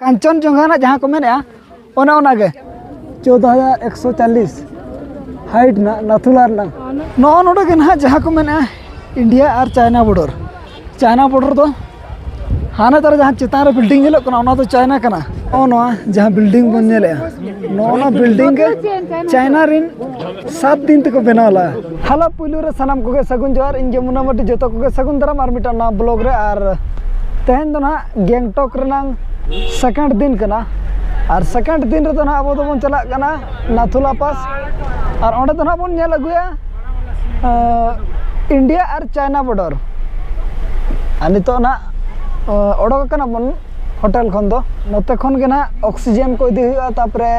कांचनजंगा जहाँ को मेने ओना के 14,140 हाइट ना नाथुला नोडे के ना जहाँ को मेने इंडिया और चाइना बॉर्डर तो हाने तरह जहाँ चितान बिल्डिंग नेलों तो चाइना कना जहाँ बिल्डिंग बन नेले बिल्डिंग के चाइना रिन 7 दिन तक बनावला हालो पुलू रे सनाम को सगुन जोहार इन जमुना माटी जो को सगुन दाराम और मिटा ना ब्लॉग रे और तेहन दो ना गैंगटॉक रेनांग सेकंड दिन कना और सेकंड दिन रे तो ना अब बन चला कना नाथुला पास और ओंडे तो ना बन नेल अगुया इंडिया और चाइना बॉर्डर और नितो ना ओडोक कना बन होटल खन दो नोते खन के ना ऑक्सीजन को इदी हुआ तापरे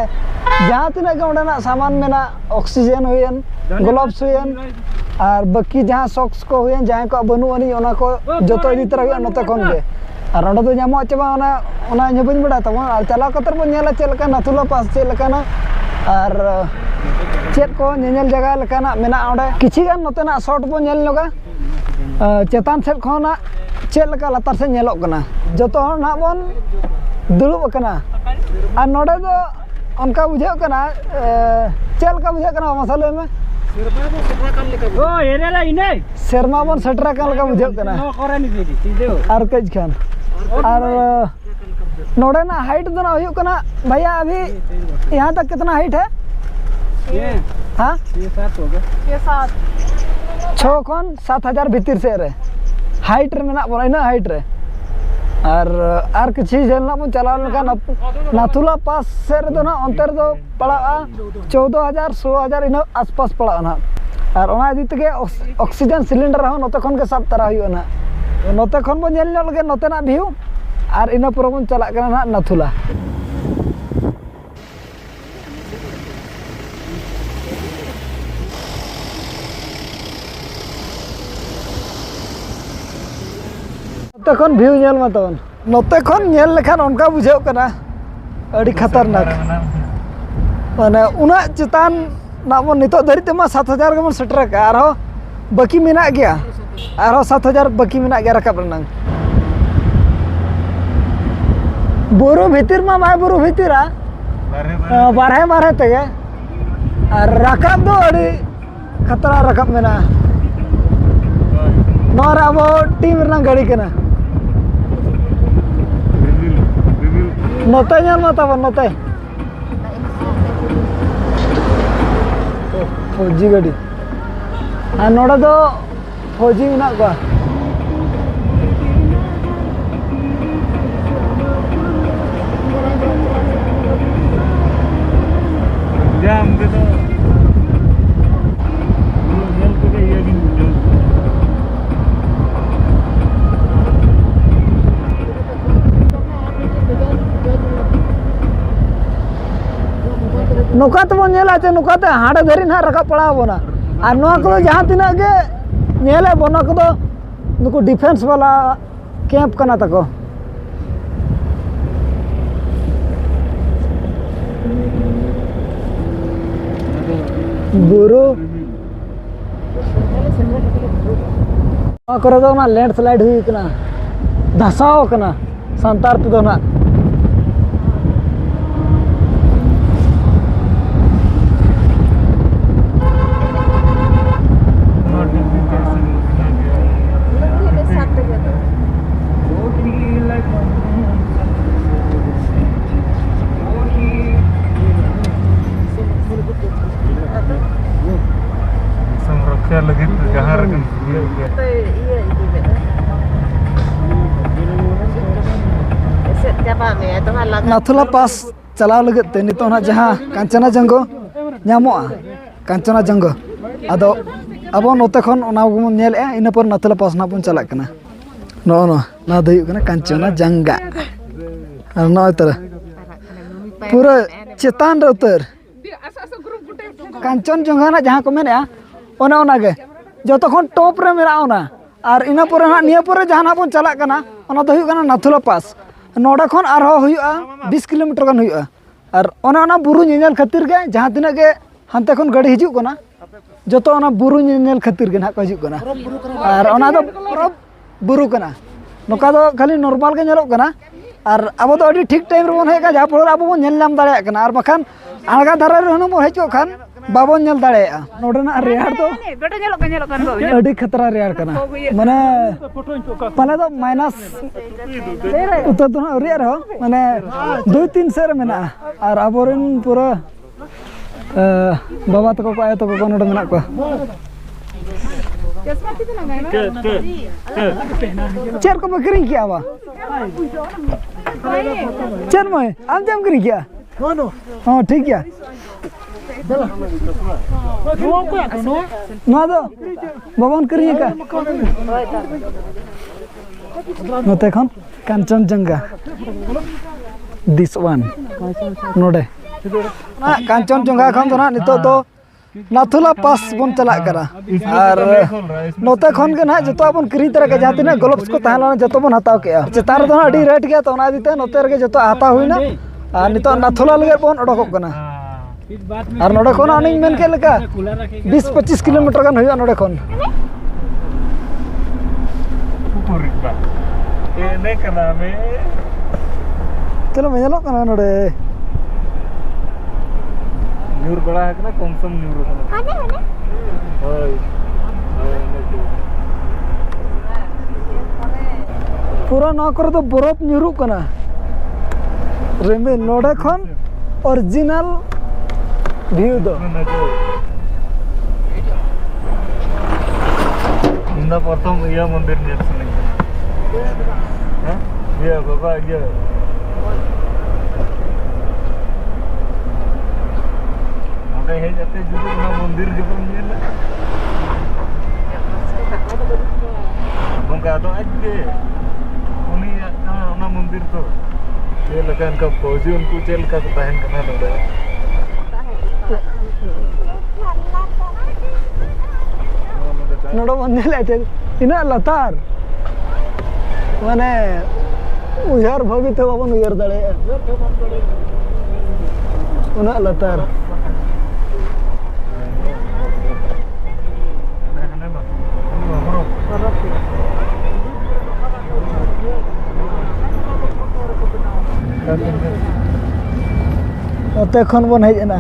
जहाँ तीना के ओंडे सामान में ना ऑक्सीजन हुयन ग्लोव्स हुयन और बाकी जहाँ सॉक्स को हुयन जहाँ को बनु अनी ओना को जतो इदी तरह हुआ नोते खन के और ओंडे तो जामो चबा ओना बन बड़ा तब और चला कतर बन नेला चलका नाथुला पास चलका और चेक को नेल जगह लेकाना मेना ओंडे किछि गान नोतेना शॉट बन नेल नोगा चेतान सेट खोना चेलका लतार से नेलोग कना जतो ना बन दुड़ुब कना और नोडे दो उनका बुझे कना चेलका बुझे कना मसाले में शर्मा बन सेटरा का लगा बुझे कना और कज खान और नोडे ना हाइट दो ना हुई कना भैया अभी यहाँ तक कितना हाइट है हाँ ये 6 खन 7,000 भीतर से रे हाइट रे मेना बोला इना हाइट रे और किसी झेलना बन चला नाथुला पास से रे दो ना अंतर दो पड़ा 14,000 16,000 इन आसपास पड़ा ना और ओना इदी तके ऑक्सीजन सिलेंडर हो नोते खन के सब तरह हुई ना नोते खन बन नेल लगे नोते ना व्यू और इना पूरा बन चला कना ना नाथुला तखन व्यू नेल मतन नोते खन नेल लेखान उनका बुझेव कना अड़ी खतरनाक माने उना चितान ना बन नितो धरी तेमा 7,000 के मन सेटर का आरो बाकी मेना गया आरो 7,000 बाकी मेना गया रकाब रनांग बुरु भीतर मा माय बुरु भीतरा बारहे तगे और रकाब दो अड़ी खतरा रकाब मेना नोर अब टीम रना गाड़ी कना नोते नेल मत अब नोते फौजी गाड़ी और नोडे दो फौजी मेना को नुका तो बन नेला चे नुका ते हाड़े धरी ना रखा पड़ा बोना और नोआ को जहाँ तीना के नेले बोना को तो नुको डिफेंस वाला कैंप कना तको बुरु करे तो ना लैंडस्लाइड हुई कना धसाव कना संतार तो ना lagi tergahar kan नाथुला पास चलाव लगते नितो ना जहाँ कांचना जंगो नामोआ कांचना जंगो अदो अब नोते खन ओना बन नेल इन पर नाथुला पास ना बन चला कना ना दो कना कांचना जंगा और ना तरह पूरा चेतान रे उतर कांचनजंगा ना जहाँ को मेने ओना के जतो खन टॉप रे मेरा ओना और इना पर ना निया पर जहाँ बन चला कना ओना दो हुई कना नाथुला पास नोडे खन आरो हुआ 20 किलोमीटर गन हुआ और ओना बुरु नेल खातिर के जहाँ तीना के हानते खन गाड़ी हिजु कना जतो ओना बुरु नेल खातिर के ना को हिजु कना और ओना दो बुरु कना नोका दो खाली नॉर्मल के नेलो कना और अब तो अभी ठीक टाइम रे बन हेका जहाँ पर अब बन नेल नाम दाड़े कना और बखान आलगा धारा रे हनु बन हेचो खान बाबन नेल दाड़े नोडना रेयार तो अड़ी खतरा रेयार कना माने पहले तो माइनस उतर तो रेयार हो माने 2-3 सेर मेना और अबोरिन पूरा बाबा तको को आयो तको को नोड मेना को चेर को बकरी किया बा चेर में आम जम करी क्या हाँ ठीक है ना दो बाबन करिए का नोते खन कांचनजंगा दिस वन नोडे कांचनजंगा खन तो ना नितो तो नाथुला पास बन चला करा और नोते खन के ना जतो बन करी तरह के जाते ना ग्लोब्स को ताहला जतो बन हताव के चेतार तो ना अडी रेट गया तो ना दिते नोते रे जतो हता हुइना और नितो नाथुला लगे बन ओडोक कना और नोडे खन आनी मेन के लका 20-25 किलोमीटर गान हुआ नोडे खन एने कना में चलो मेलो कना नोडे न्यूर बड़ा है ना कम सम न्यूर है ओए पूरा ना करे तो बरफ न्यूरु कना रेमे नोडे खन ओरिजिनल व्यू दो इंदा प्रथम ये मंदिर नेल सने हैं ये बाबा ये नोडे हे जाते जुदि ना मंदिर जीवन नेल बंका तो आज के उनी ना मंदिर तो ये लगा इनका फौजी उनको चेल का तहन करना नोडे नोडो बंदे लेते इना लतार माने उयार भगी तो बाबन उयार दड़े उना लतार ओते खन बन हेजना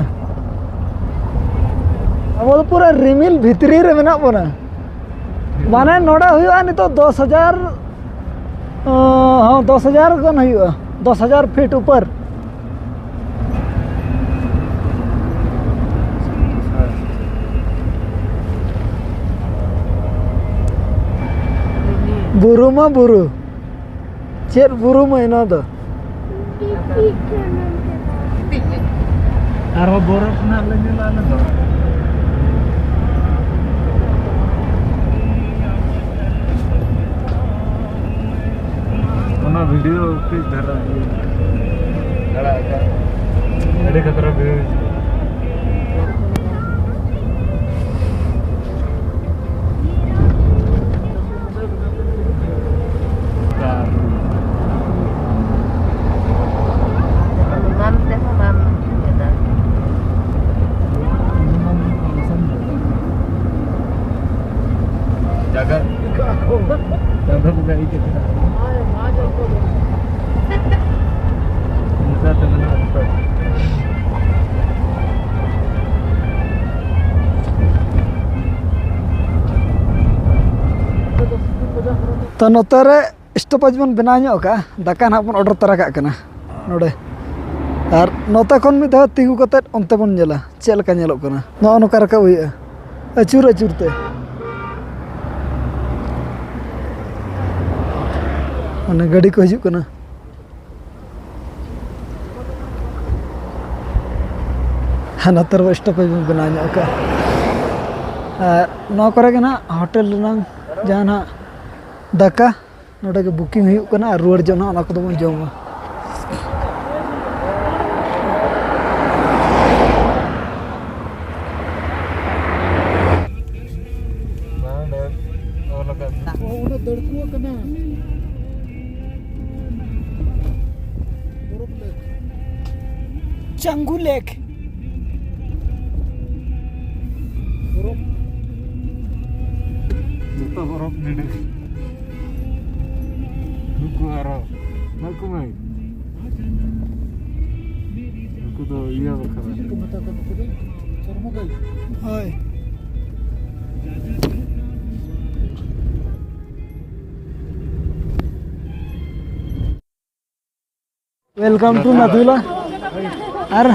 अब तो पूरा रिमिल भितरी रे मेना बना माने नोड़ा हुआ नहीं तो 10,000 हाँ 10,000 गन हुआ 10,000 फीट ऊपर बुरु मा बुरु चेर बुरु महीना तो आरो बरफ ना लगे लाने तो ना वीडियो के धरा खड़ा है अरे खतरा video jaga jaga buka ikat kita teman apa तो नोतरे स्टॉपेज बन बनाño का दाका ना बन ऑर्डर तरा का कना नोडे और नोता खन मिद धा तिगु कते ओनते बन नेला चेल का नेलो कना नो नोका रका हुई अचूर अचूरते माने गाड़ी को हिजु कना नोतर स्टॉपेज बन बनाño का नो करे के ना होटल ना जहां दाका नोडे के बुकिंग हुई कना रुआर जो ना को बन जोमा Changu lake Juta borok ni deh. Nuku arah, nuku mai. ᱫᱚ ᱤᱭᱟᱹ ᱵᱟᱠᱷᱨᱟ ᱦᱳᱭ वेलकम टू नथुला और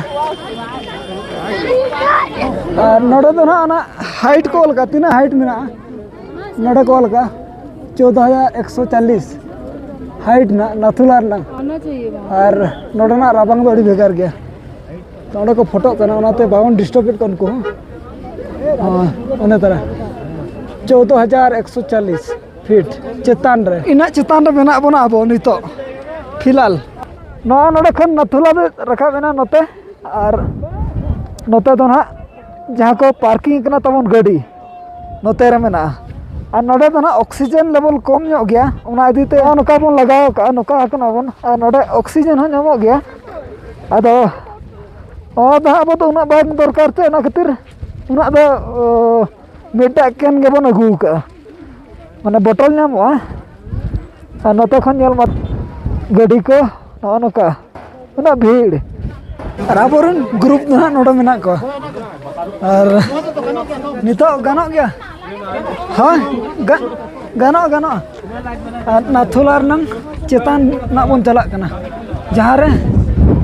नोड़े तो ना हाइट को लगा तीना हाइट में ना नोड़े को लगा 14,140 हाइट ना नथुला ना और नोड़े ना राबांग दो भेगार गया नोड़े को फोटो करना उन्हें बावन डिस्ट्रिक्ट कौन को उन्हें तरह 14,140 फीट चेतान रे इना चेतान रे मेना बना अब नितो फिलहाल नोड़े खन नथुला दे रखा मेना नोते और नोते तो ना जहाँ को पार्किंग करना तबन गाड़ी नोते रे मेना और नोड़े तो ना ऑक्सीजन लेवल कम ᱧᱚᱜ गया उना इदीते नोका बन लगाव का नोका हकना बन और नोड़े ऑक्सीजन हो ᱧᱟᱢᱚᱜ गया आदो दा अब तो उना बाग दरकार ते ना खातिर उना दो मेटा केन गे बन अगु का माने बोतल ᱧᱟᱢᱚᱜᱼᱟ और नोते खन ᱧᱮᱞ मत गाड़ी को नोका उना भीड़ और आबोरन ग्रुप ना नोडे मेना को और नितो गानो गया हाँ गानो गानो नाथुला रनंग चेतान ना बन चला कना जहाँ रे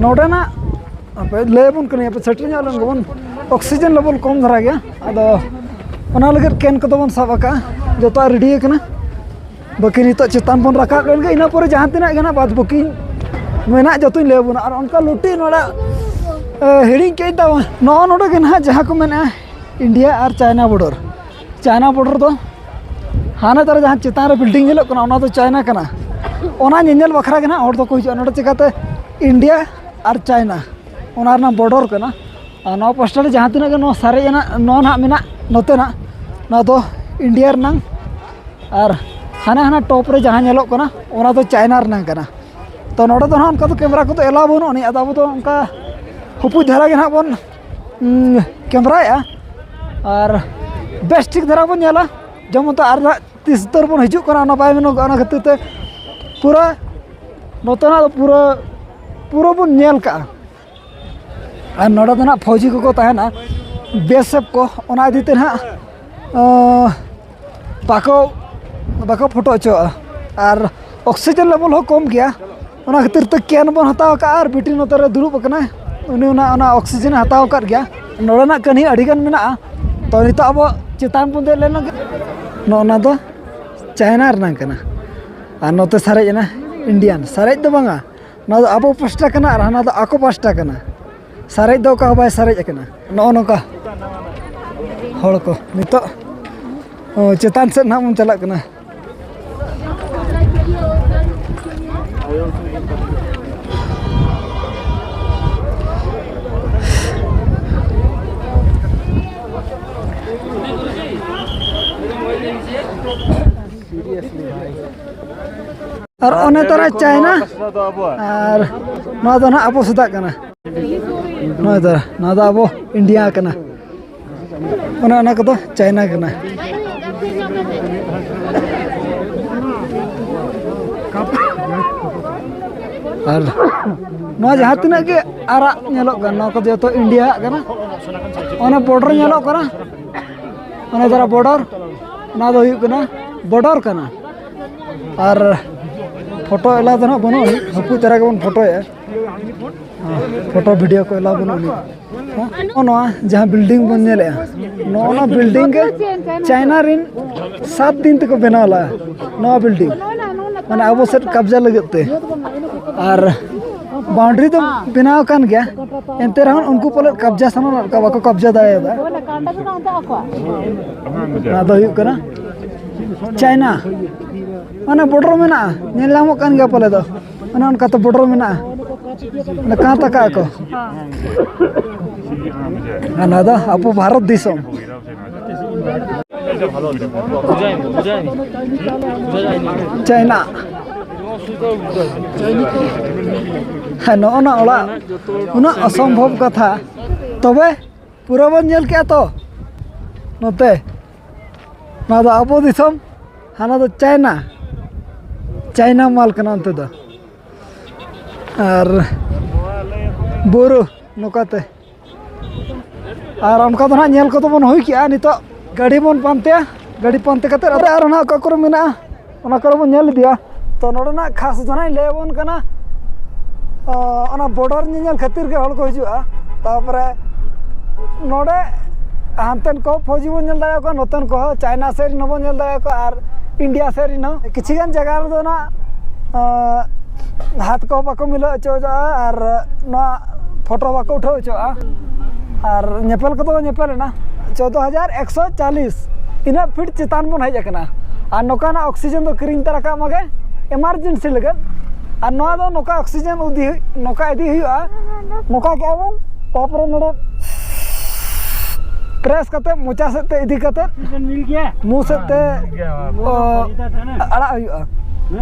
नोडे ना पे लेबुन कने पे सेटल ᱧᱚᱜ ᱞᱮᱱ ᱜᱮᱵᱚᱱ ऑक्सीजन लेवल कम धरा गया अदो ओना लगे केन को बन साबका जतो रेडी कना बाकी नितो चेतान बन रखा गन गे इना परे जहाँ तिना गना बाद बाकी मेना जतो लेबुन और उनका लुटी नोडा हिड़ी के दावा नोडे के ना जहाँ को मेना इंडिया और चाइना बॉर्डर दो हाने तरह जहाँ चेतान रे बिल्डिंग नेलो कना ओना तो चाइना कना ओना नेल बखरा के ना और तो कोई नोडे चिकाते इंडिया और चाइना ओना ना बॉर्डर कना नो पोस्टर जहाँ तिना के नो सारे ना नो ना मेना नोते ना ना तो इंडिया रनंग और हाने हाना टॉप रे जहाँ नेलो कना ओना तो चाइना रनंग कना तो नोडे तो ना उनका तो कैमरा को तो एलाव बनो नहीं अदा तो उनका हुपु धरा के ना बन कैमरा और बेस्ट ठीक धरा बन नेला जमन तो आर 30 बन हिजू कना ना बाय मेनो ओना खातिर ते पूरा नोतना पूरा पूरा बन नेल का और नोडे तो ना फौजी को तहना बेसएफ को ओना दिते ना बाको फोटो चो और ऑक्सीजन लेवल हो कम गया ओना खातिर ते कैन बन हताव का और बिटी नोते रे दुरुब कना उनी ओना ऑक्सीजन हताव कर गया नोडे ना कनी अडिगन मेना तो नितो अब चेतान बन दे लेना नोना तो चाइना रना कना और नोते सारे ना इंडियन सारे दो बांगा ना तो अब पास्टा कना और हाना तो आको पास्टा कना सारे दो का बाय सारे कना नो नोका हड़ को नितो चेतान से ना मन चला कना और ओने तरह चाइना और ना तो ना अब सुधा कना ना तरह ना तो अब इंडिया कना ओना ओना को तो चाइना कना और ना जहाँ तिना के आरा नेलो कना को तो इंडिया कना ओना बॉर्डर नेलो कना ओना तरह बॉर्डर ना तो हुई कना बॉर्डर कना और फोटो एला तो ना बनो हपु तरह के बन फोटो है फोटो वीडियो को एला बनो नो जहाँ बिल्डिंग बन नेले नो बिल्डिंग के चाइना रिन 7 दिन तक बनाला नो बिल्डिंग माने अब से कब्जा लगते और बाउंड्री तो बनाव कान गया एंते रहन उनको पले कब्जा सना का बाको कब्जा दाएदा ना तो हुई कना चाइना माने बॉर्डर में ना नेलामो कान गया पले दो माने उनका तो बॉर्डर में ना कहाँ तक को ना दो अपो भारत दिसम चाइना ना ओला उना असंभव कथा तबे पूरा बन नेल के तो नोते ना दो अपो दिसम हाना तो चाइना माल कना अंत दो और नौकाते और उनका तो ना नेल को तो बन हुई किया नितो गाड़ी बन पानते गाड़ी पानते कते और ना का करे मेना ओना करे बन नेल दिया तो नोडे ना खास जो ना ले बन कना ओना बॉर्डर नेल खातिर के हल को हिजुआ तापरे नोडे हानतन को फौजी बन नेल दाया को नतन को चाइना से न बन नेल दाया को और इंडिया से न किछिगान जगह रे दो ना हाथ को बाको मिलो चो और ना फोटो बाको उठाओ चो और नेपल को तो नेपल ना 14,140 इन फीट चितान बन हजना और नौकाना ऑक्सीजन तो किरिंग तरका मगे इमरजेंसी लगे और नौका ऑक्सीजन उदी नौका इदी हुआ नौका क्या बन तापर नोडे प्रेस करते मोचा से इदी करते मिल गया मुंह से अड़ा हुआ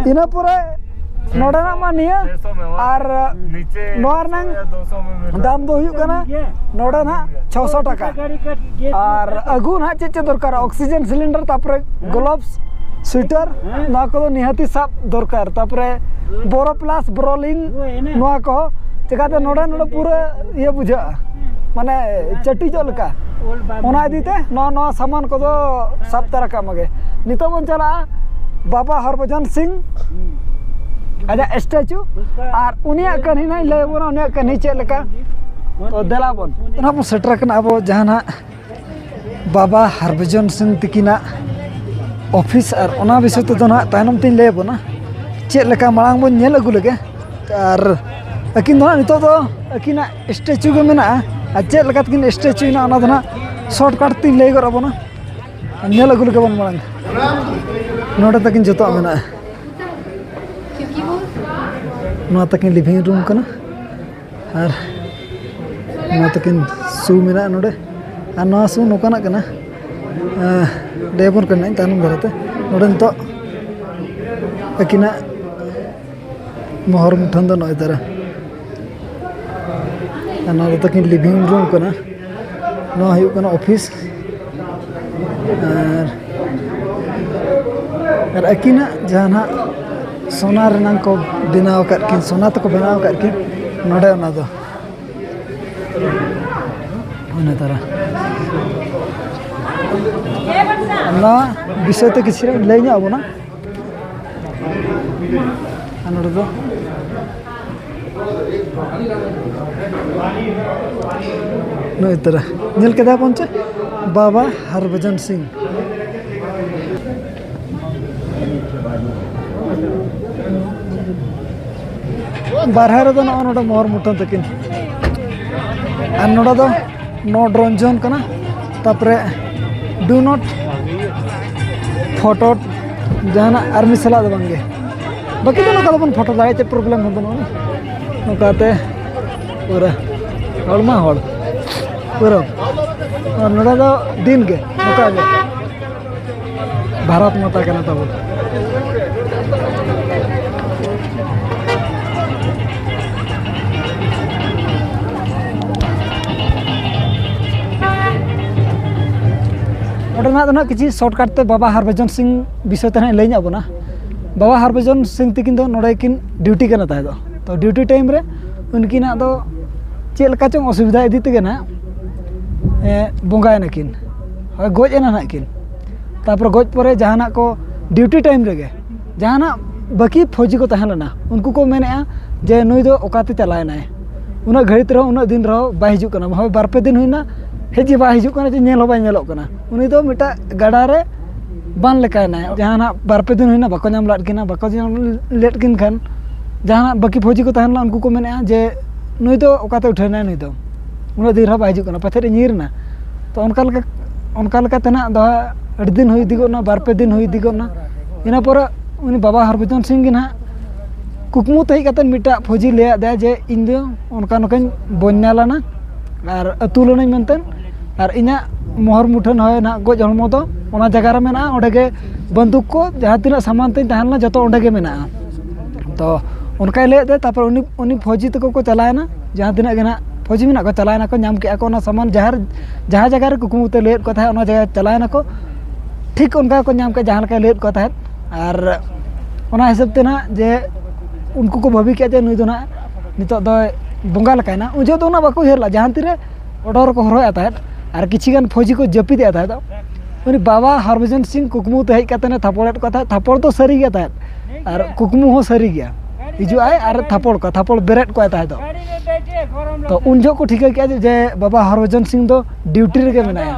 इन पूरे नोडे ना मानिया और नोर नंग दाम दो हुई कना नोडे ना 600 टका और अगु ना चे दरकार ऑक्सीजन सिलेंडर तापर ग्लोव्स स्वेटर ना को निहाती साब दरकार तापर बोरो प्लस ब्रोलिंग नोआ को चिकाते नोडे नोडे पूरे ये बुझा माने चट्टी जो लका ओना दीते नो सामान को सब तरह का मगे नितो बन चला बाबा हरभजन सिंह आजा स्टैचू और उनिया कनी ना ले बोना उनिया कनी चे लका तो देला बन ना बो सेटर कना अब जहाना बाबा हरभजन सिंह तिकिना ऑफिस और ओना विषय तो ना तायनम तिन ले बोना चे लका मांग बन नेल अगु लगे और अकिन दो नितो तो अकिना स्टैचू के मेना और चे लका तकिन स्टैचू ना ओना दना शॉर्टकट तीन ले गरा बोना नेल अगु लगे बन मांग नोडे तकिन जतो मेना नोआ तकिन लिविंग रूम कना और नोआ तकिन सू मेना नोडे और नोआ सू नोकाना कना डेबन करना तानम धरते नोडे तो अकिना मोहर मुठन दो नोय दरा नोडे तकिन लिविंग रूम कना नोआ हुयु कना ऑफिस और अकिना जहाना सोना रनंग को बनाव करकिन सोना तो को बनाव करकिन नोडे ओना दो ओना तरह ना विषय तो किसी ले अब ना नोडे दो नोय तरह नेल केदा पंचे बाबा हरभजन सिंह बारह रे नोडे मोहर मुठन तकिन और नोडे दो नो ड्रोन जोन कना तापरे डू नॉट फोटो जहाना आर्मी सला दो बांगे बाकी तो नोका बन फोटो दाए चे प्रॉब्लम हो बनो नोकाते पूरा हड़मा हड़ पूरा और नोडे दो दिन के नोका के भारत माता कना तब ना किसी शॉर्टकट बाबा हरभजन सिंह विषय ते लैना बोना बाबा हरभजन सिंह तकिन नोडे किन ड्यूटी करना ताहे तो ड्यूटी टाइम रे उनकिना दो चे लका चों असुविधा इदी तेगे ना बंगायना किन गजना ना किन तापर गज परे जहाना को ड्यूटी टाइम रेगे जहाना बाकी फौजी को तहलना उनको को मेने जे नुई दो ओकाते चलायना उना घड़ी रहो उना दिन रहो बाय हिजु कना भाई बारपे दिन हुईना हेजी बा हिजु कना जे नेल हो बाय नेलोग कना उनी दो मिटा गाडा रे बान लेकायना जहाना बारपे दिन हुईना बाको नाम लाट किना बाको नाम लेट किन खान जहाना बाकी फौजी को तहलना उनको को मेने जे नुई दो ओकाते उठेना नुई दो उना दिन रहो बाय हिजु कना पथे नीरना तो उनका लका तना दो अड़ी दिन हुई दिगोना बारपे दिन हुई दिगोना इना पर उनी बाबा हरभजन सिंह ना कुकमु तही कतन मिटा फौजी ले दे जे इन दो उनका नकन बन्यालाना और अतुलना मेनतन और इना मोहर मुठन है ना गज हड़मो दो ओना जगह रे मेना ओडे के बंदूक को जहां तिना सामान तई तहलना जतो ओडे के मेना तो उनका ले दे तापर उनी फौजी तको को चलायना जहां तिना गेना फौजी मेना को चलायना को नाम के को ना सामान जहां जगह रे कुकमु ते ले को था ओना जगह चलायना को ठीक उनका को नाम के जहां का ले को था और ओना हिसाब ते ना जे उनको को भाभी के जे नुई दो ना नितो दो बंगा लेकायना उन जो तो ना बाको हेरला जहाँ तीरे ऑर्डर को हरोया ताहेत और किछिगान फौजी को जपिदे ताहेत उनी बाबा हरभजन सिंह कुकमू ते हेज काते ने थापड़ेट को ताहेत थापड़ तो सरी गया ताहेत और कुकमू हो सरी गया हिजू आए और थापड़ बेरेट को ताहेत तो उन जो को ठिका किया जे बाबा हरभजन सिंह दो ड्यूटी रेगे मेनाया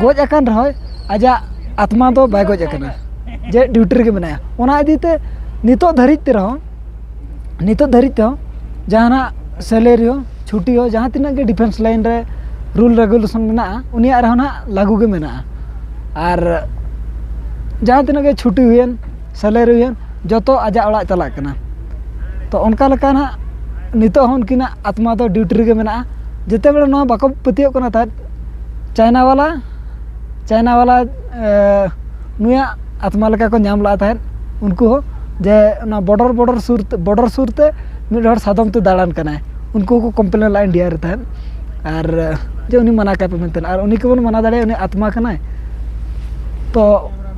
गोज अकान रहय आजा आत्मा तो बाय गोज अकाना जे ड्यूटी रेगे मेनाया ओना इदीते नितो धरित ते रहो नितो धरित हो जहाना सैलरी हो छुट्टी हो जहाँ तीना के डिफेंस लाइन रे रूल रेगुलेशन मेना उनिया रहो ना लागू के मेना और जहाँ तीना के छुट्टी हुएन सैलरी हुएन जतो आजा ओड़ा चला कना तो उनका लेका ना नितो हो उनकिना आत्मा तो ड्यूटी रेगे मेना जेते बेले नो बाको पतियो कना था चाइना वाला नुया आत्मा लेका को नाम ला था उनको हो जे ना बॉर्डर सुरते मिड हर सादम ते दाड़ान कना उनको को कंप्लेन ला इंडिया रे था और जो उनी मना का पेमेंट और उनी के बन मना दाड़े उनी आत्मा कना तो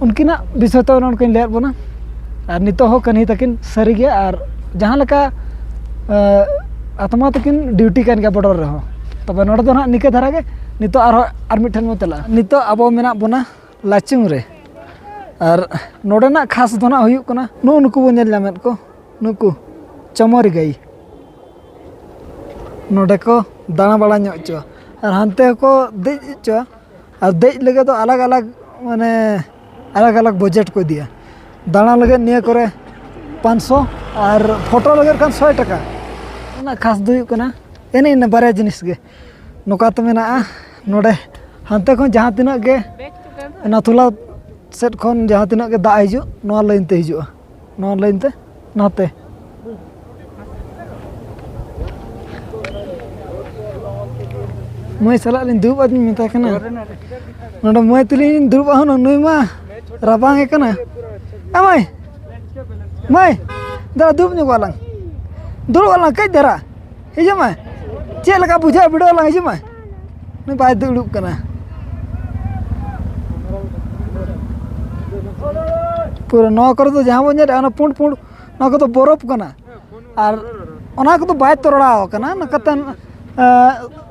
उनकिना विषय तो उनको ले बना और नितो हो कनी तकिन सरी गया और जहाँ लेका आत्मा तकिन ड्यूटी कान गया बॉर्डर रहो तब नोडे दो ना निके धारा के नितो आर मिठन मो चला नितो अबो मेना बना लाचुंग रे और नोडे ना खास दो ना हुयुक कना नुनको बो नेल जामेत को नुकु चमोरी गई नोडे को दाना बड़ा चो और हानते को देज चो और देज लगे तो अलग अलग बजट को दिया दाना लगे निया करे 500 और फोटो लगे खान 100 टका ना खास दुयु कना एने इन बारे जिनिस गे नोका तो मेना नोडे हानते को जहाँ तिना के नाथुला सेट खन जहाँ तिना के दा हिजु नोआ लाइन ते हिजु नोआ लाइन ते नाते मैं सला लिन दुब आदमी मेता कना नोडे मैं तिलिन दुब हन नुई मा राबांग कना मैं दा दुब नु वाला दुब वाला कई दरा हिजु मा चे लगा बुझा बिडो ला हिजु मा नु बाय दुब कना पूरा नौ कर तो जहाँ बन जाए पुंड ना को तो बरफ कना और ओना को तो बाय तोड़ाव कना नकतन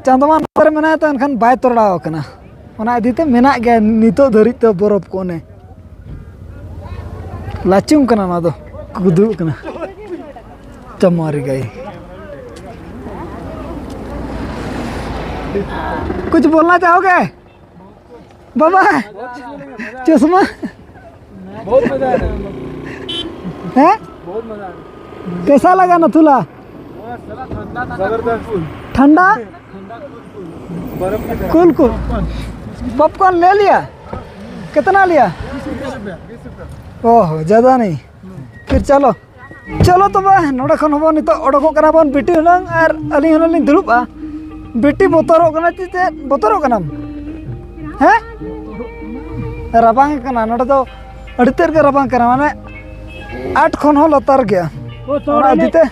चांदमान पर मेना तो एनखान बाय तोड़ाव कना ओना इदीते मेना गया नितो धरित तो बरफ कोने लाचुम कना ना तो कुदु कना चमारी गई कुछ बोलना चाहोगे बाबा चश्मा बहुत मजा आया है बहुत मजा आया कैसा लगा नथुला ठंडा कूल पॉपकॉर्न ले लिया कितना लिया 20 रुपया ओह ज़्यादा नहीं फिर चलो तो नोडे खन हबो नितो ओडको कना बन बिटी हलंग और अली हलंग दुरुबा बिटी बोतरो कना चे बोतरो कनाम हैं राबांग कना नोडे तो अड़ी तेर के राबांग कना माने 8 खन हो लतार गया ओना दिते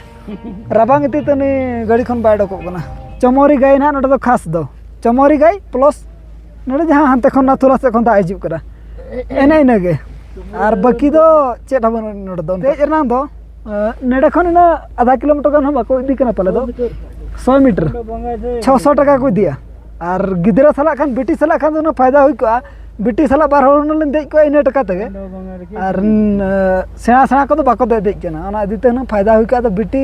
राबांग इति तनी गाड़ी खन बाय डको कना चमोरी गाय ना नोडे तो खास दो चमोरी गाय प्लस नोडे जहां हांते खन नाथुला से खन दा हिजु करा एने इनगे और बाकी दो चेट हबन नोडे दो तेज रना दो नेडे खन ना आधा किलोमीटर गन बाको इदी कना पले दो 100 मीटर 600 टका को दिया और गिदरा सला खान बेटी सला खान दो फायदा हुई को बेटी सला बार होर न देज को इन टका तगे और सेना को तो बाको देज कना ओना इदीते ना फायदा हुई का तो बेटी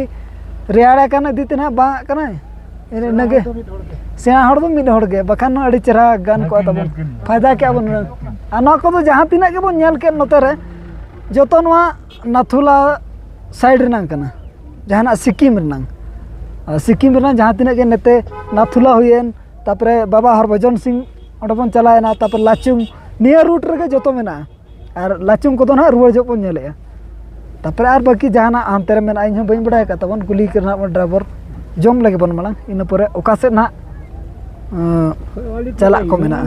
रेयाड़ा कना इदीते ना बा कना इनगे सेना हड़ दो मिद हड़ गे बखान अड़ी चेहरा गान को तब फायदा के बन आना को तो जहां तिना के बन नेल के नते रे जतो नवा नाथुला साइड रनांग कना जहां सिक्किम रनांग जहां तिना के नेते नाथुला हुएन तापरे बाबा हरभजन सिंह ओंडे बन चलायना तापर लाचुंग निया रूट रे जतो मेना और लाचुंग को तो ना रुवार जो बन नेले तापरे आर बाकी जहां हानते रे मेना इन बइन बडाय का तबन कुली करना ड्राइवर जम लगे बन माला इन परे ओका से ना चला को मेना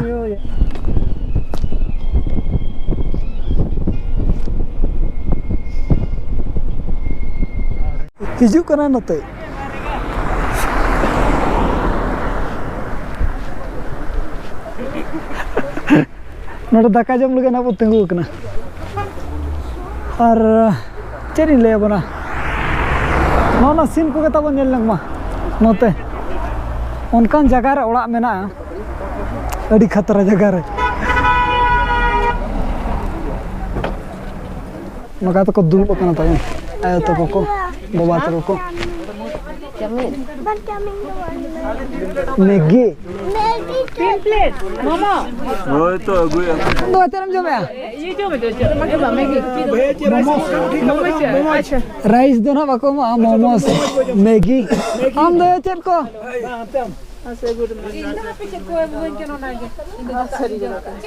हिजू कना नते नोडे दाका जम लगे ना बो तिंगु कना और चेरी ले बना ना सीन को तब नेल लंगमा नोते उनकान जगह रे ओड़ा मेना अड़ी खतरा जगह रे नका तो को दुलुब कना तायन आयो तो को बाबा तो को मैगी 3 प्लेट मोमो वो तो अगुया दो तेरम जो मैं ये जो मैं जो मगे बा मैगी मोमो अच्छा राइस दो ना बाको मोमोस मैगी हम दो चल को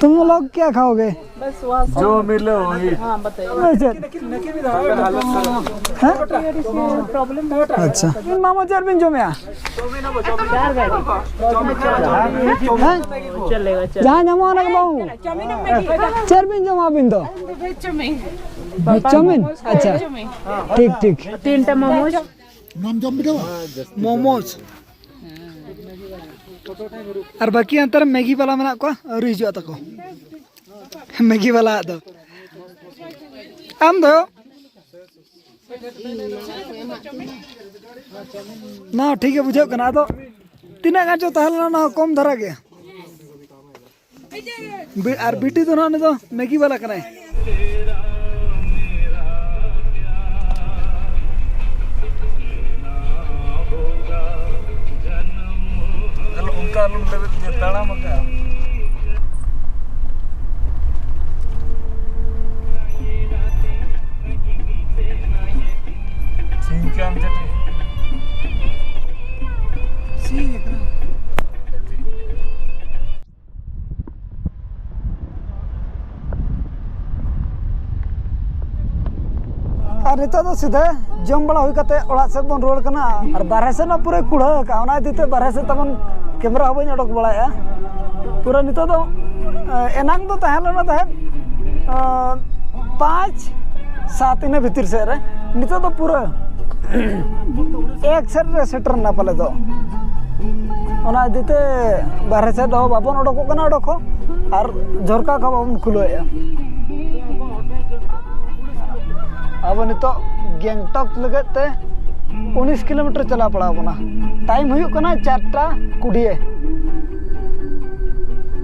तुम लोग क्या खाओगे बस वहाँ जो मिले वही हाँ बताइए प्रॉब्लम अच्छा मामा चार बिन जो में 4 गाड़ी चलेगा चल जहाँ जमा ना बाऊ चार बिन जो माँ बिन दो चाउमीन अच्छा ठीक ठीक 3 टा मोमोज मोमोज और बाकी अंतर मैगी वाला मेना को और हिजुआ तको मैगी वाला दो आम दो ना ठीक है बुझे कना तो तीना गाजो तहलना ना कम धरा गया और बीटी तो ना तो मैगी वाला कना उनका लुम लेवे ताड़ा मका सिंचाम चटे सी एकरा और नितो तो सीधे जम बड़ा हुई कते ओड़ा से बन रोड कना और बाहर से ना पूरे कुड़ा का ओना दिते बाहर से तमन कैमरा हो बन अडक बड़ा पूरा नितो तो एनांग तो तहल ना तह 5-7 इन भीतर से रे नितो तो पूरा एक सेट रे सेटर ना पले तो ओना दिते बाहर से दो बाबन अडको कना अडको और झरका का बाबन खुलोया अब नितो गैंगटॉक लगते 19 किलोमीटर चला पड़ा बना टाइम हुई कना 4:20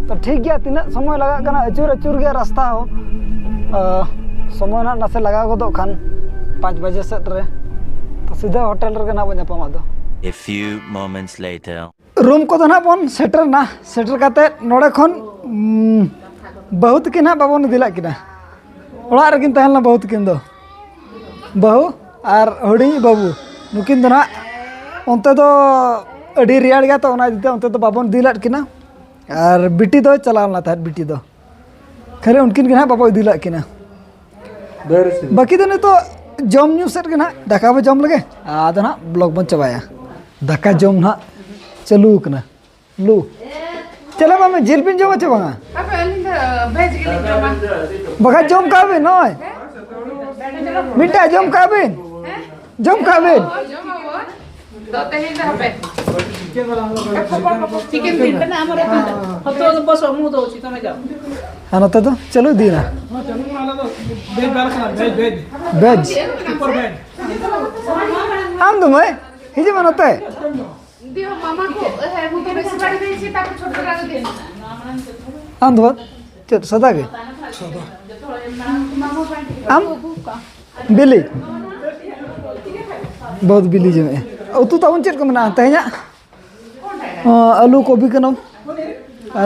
तो ठीक गया तीन समय लगा कना अचूर अचूर गया रास्ता हो समय ना नासे लगा गो खान 5 बजे सेट रे तो सीधा होटल रे ना बन पामा दो A few moments later. Room को तो ना बन सेटर काते नोडे खन बहुत किना बाबन दिला किना ओड़ा रे किन तहलना बहुत किन दो बहु और हड़ी बाबू नुकिन दो ना उनते तो अड़ी रियाड़ गया तो ओना दिते उनते तो बाबन दिलाट किना और बिटी दो चलावना था बिटी दो खरे उनकिन के ना बाबा दिलाट किना बाकी तो ने तो जम न्यू सेट के ना दाका बो जम लगे आदो ना ब्लॉग बन चबाया दाका जम ना चलू कना लू चला मैं जिल पिन जमा चबांगा बगा जम काबे नय मिटा जम काबिन चिकन दिन ना हमर तो बस मु दोची तमे जाओ हां तो चलो दीना वेज हम दो मैं हिजे मनते दियो मामा को है वो तो बेसी गाड़ी देछि ताको छोट गाड़ी दे हम दो चल सदा के हम बिली बहुत बिली जे उतु ताउन चेक को मना तहया आलू कोबी कनो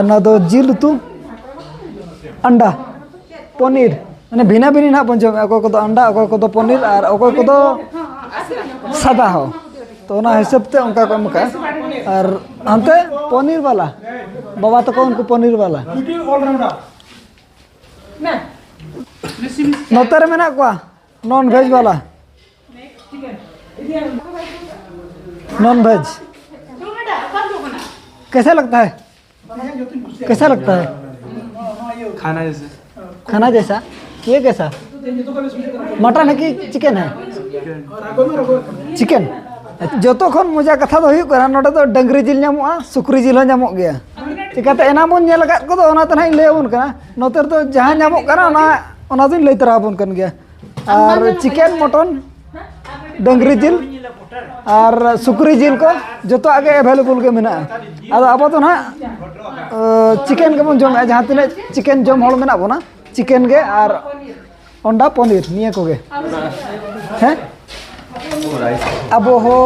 ना दो जिल उतु अंडा पनीर माने भिना भिनी ना पंजो अको को अंडा अको को पनीर और अको को सादा हो तो ना हिसाब ते उनका को मका और अंते पनीर वाला बाबा तो को उनको पनीर वाला नोतर में ना को नॉन वेज वाला नॉन वेज कैसा लगता है खाना जैसा ये कैसा मटन है कि चिकन है चिकन जो तो खन मजा कथा तो हुई करा नोडे तो डंगरी जिल नामोआ सुक्री जिल हो नामो गया चिकाते एना बन नेल गत को ओना त नहीं लेबन कना नोतर तो जहां नामो कना ओना ओना दिन लई तरा बन कन गया और चिकन मटन डंगरी जिल और सुकरी जिल को जो आगे एवेलेबल के मेना अब अब तो ना चिकेन के बन जम जहाँ तीन चिकेन जम हड़ मेना बोना चिकेन के और अंडा पनीर निये को गे हैं अब हो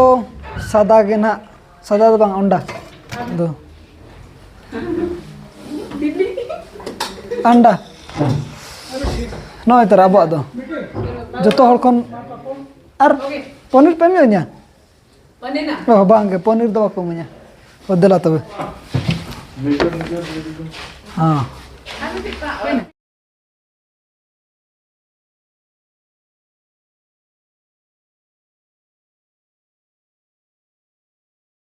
सादा के ना सादा तो बांग अंडा दो अंडा नय तर अब जो तो हड़ खन और पनीर पे मिया ओ बांग के पनीर दो को मिया ओ दिला तबे हाँ